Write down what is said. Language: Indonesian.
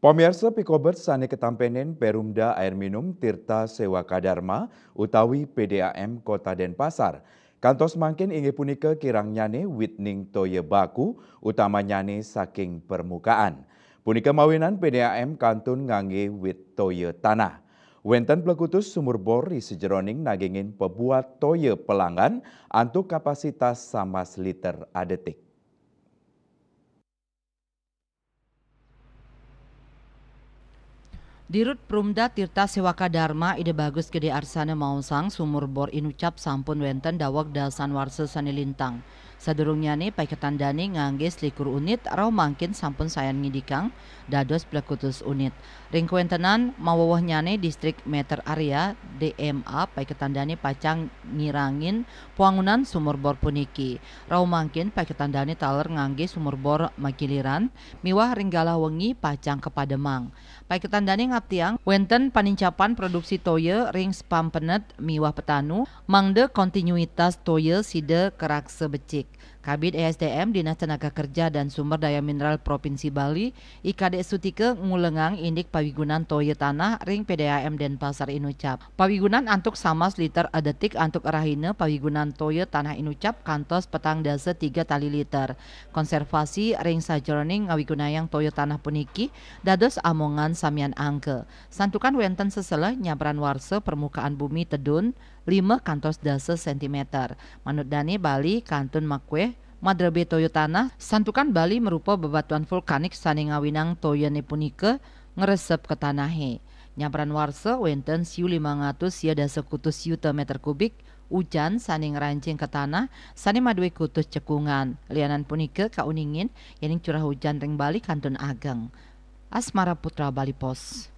Pemirsa Pikobert sane ketampenen Perumda Air Minum Tirta Sewa Kadarma utawi PDAM Kota Denpasar. Kantos mangkin inggih punika kirang nyane witning toye baku utama nyane saking permukaan. Punika mawinan PDAM kantun ngangge wit toye tanah. Wenten plekutus sumur bor di sejeroning nagingin pebuat toye pelanggan antuk kapasitas sama liter adetik. Dirut Prumda Tirta Sewaka Dharma ide bagus gede arsana mausang sumur bor inucap sampun wenten dawak dasan warse sanilintang. Sadurungnya nih pai ketandani ngangge selikur unit rau mangkin sampun sayan ngidikang dados plekutus unit. Ring kuentenan mawawahnya nih distrik meter area DMA pai ketandani pacang ngirangin puangunan sumur bor puniki. Rau mangkin pai ketandani taler ngangge sumur bor makiliran miwah ringgala wengi pacang kepademang. Pai ketandani ngaptiang wenten panincapan produksi toye ring spam penet miwah petanu mangde kontinuitas toye side kerakse becik. Kabid ESDM Dinas Tenaga Kerja dan Sumber Daya Mineral Provinsi Bali IKD Sutike ngulengang indik pawigunan toye tanah ring PDAM Denpasar inucap. Pawigunan antuk sama liter adetik antuk rahine pawigunan toye tanah inucap kantos petang dase 3 tali liter. Konservasi ring sajroning ngawigunayang toye tanah puniki dados amongan samian angke. Santukan wenten sesele nyabran warse permukaan bumi tedun 5 kantos dase cm. Manut Dani Bali kantun makweh madrabe toyo tanah santukan Bali merupa bebatuan vulkanik saning ngawinang toyene punike ngeresep ke tanahe. Nyabran warse wenten siu 500 sia dase kutus yuta meter kubik ujan saning rancing ke tanah saning madue kutus cekungan. Lianan punike kauningin yening curah hujan ring Bali kantun ageng. Asmara Putra Bali Pos.